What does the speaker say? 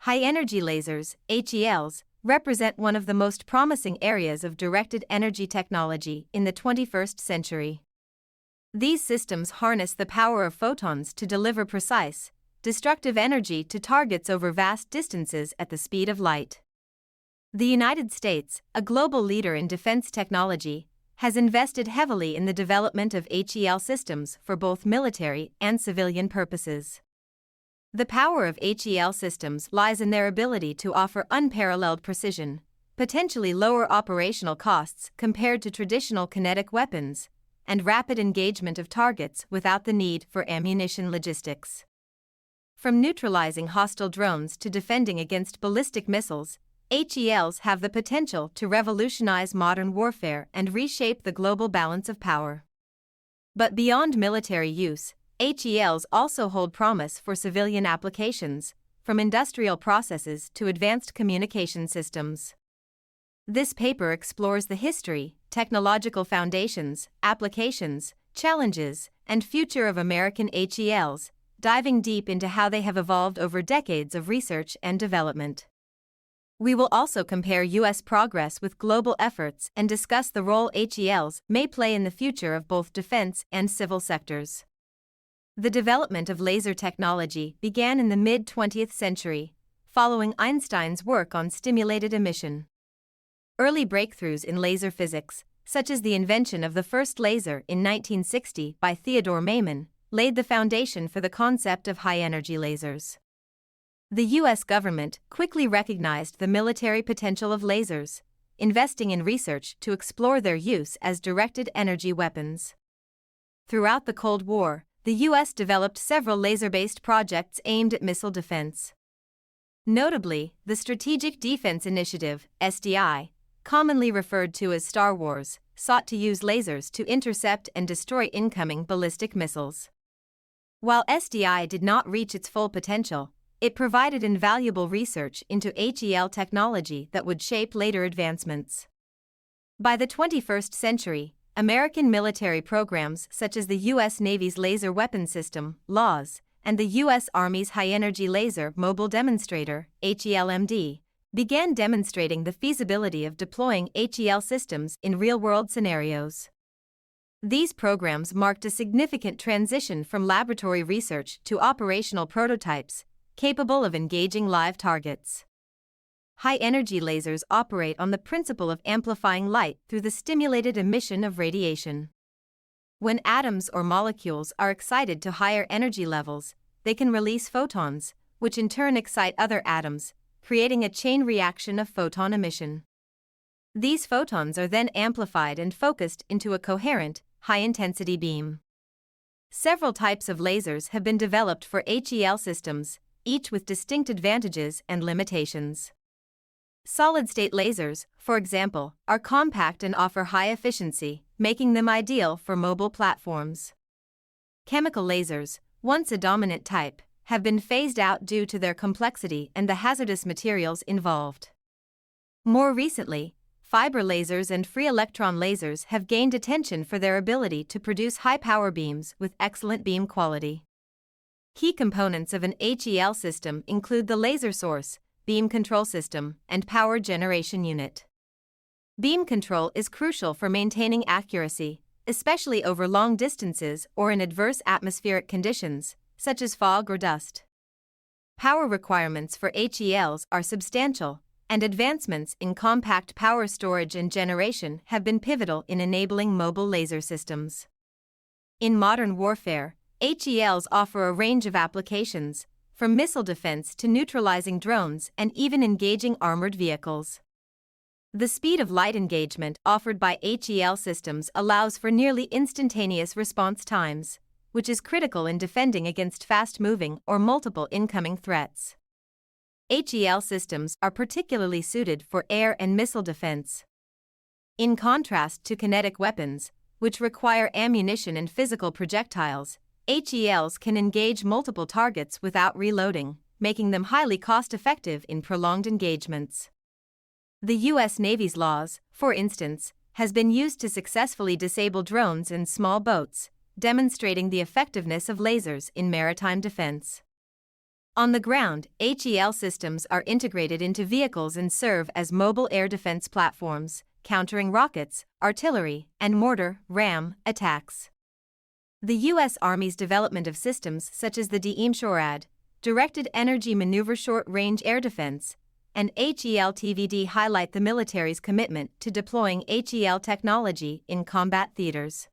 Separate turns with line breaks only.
High-energy lasers, HELs, represent one of the most promising areas of directed energy technology in the 21st century. These systems harness the power of photons to deliver precise, destructive energy to targets over vast distances at the speed of light. The United States, a global leader in defense technology, has invested heavily in the development of HEL systems for both military and civilian purposes. The power of HEL systems lies in their ability to offer unparalleled precision, potentially lower operational costs compared to traditional kinetic weapons, and rapid engagement of targets without the need for ammunition logistics. From neutralizing hostile drones to defending against ballistic missiles, HELs have the potential to revolutionize modern warfare and reshape the global balance of power. But beyond military use, HELs also hold promise for civilian applications, from industrial processes to advanced communication systems. This paper explores the history, technological foundations, applications, challenges, and future of American HELs, diving deep into how they have evolved over decades of research and development. We will also compare U.S. progress with global efforts and discuss the role HELs may play in the future of both defense and civil sectors. The development of laser technology began in the mid-20th century, following Einstein's work on stimulated emission. Early breakthroughs in laser physics, such as the invention of the first laser in 1960 by Theodore Maiman, laid the foundation for the concept of high-energy lasers. The U.S. government quickly recognized the military potential of lasers, investing in research to explore their use as directed energy weapons. Throughout the Cold War, the U.S. developed several laser-based projects aimed at missile defense. Notably, the Strategic Defense Initiative, SDI, commonly referred to as Star Wars, sought to use lasers to intercept and destroy incoming ballistic missiles. While SDI did not reach its full potential, it provided invaluable research into HEL technology that would shape later advancements. By the 21st century, American military programs such as the U.S. Navy's Laser Weapon System, LAWS, and the U.S. Army's High-Energy Laser Mobile Demonstrator, HELMD, began demonstrating the feasibility of deploying HEL systems in real-world scenarios. These programs marked a significant transition from laboratory research to operational prototypes, capable of engaging live targets. High-energy lasers operate on the principle of amplifying light through the stimulated emission of radiation. When atoms or molecules are excited to higher energy levels, they can release photons, which in turn excite other atoms, creating a chain reaction of photon emission. These photons are then amplified and focused into a coherent, high-intensity beam. Several types of lasers have been developed for HEL systems, each with distinct advantages and limitations. Solid-state lasers, for example, are compact and offer high efficiency, making them ideal for mobile platforms. Chemical lasers, once a dominant type, have been phased out due to their complexity and the hazardous materials involved. More recently, fiber lasers and free electron lasers have gained attention for their ability to produce high-power beams with excellent beam quality. Key components of an HEL system include the laser source, beam control system, and power generation unit. Beam control is crucial for maintaining accuracy, especially over long distances or in adverse atmospheric conditions, such as fog or dust. Power requirements for HELs are substantial, and advancements in compact power storage and generation have been pivotal in enabling mobile laser systems. In modern warfare, HELs offer a range of applications, from missile defense to neutralizing drones and even engaging armored vehicles. The speed of light engagement offered by HEL systems allows for nearly instantaneous response times, which is critical in defending against fast-moving or multiple incoming threats. HEL systems are particularly suited for air and missile defense. In contrast to kinetic weapons, which require ammunition and physical projectiles, HELs can engage multiple targets without reloading, making them highly cost-effective in prolonged engagements. The U.S. Navy's LAWS, for instance, has been used to successfully disable drones and small boats, demonstrating the effectiveness of lasers in maritime defense. On the ground, HEL systems are integrated into vehicles and serve as mobile air defense platforms, countering rockets, artillery, and mortar, ram, attacks. The U.S. Army's development of systems such as the DEMSHORAD, Directed Energy Maneuver Short-Range Air Defense, and HEL-TVD highlight the military's commitment to deploying HEL technology in combat theaters.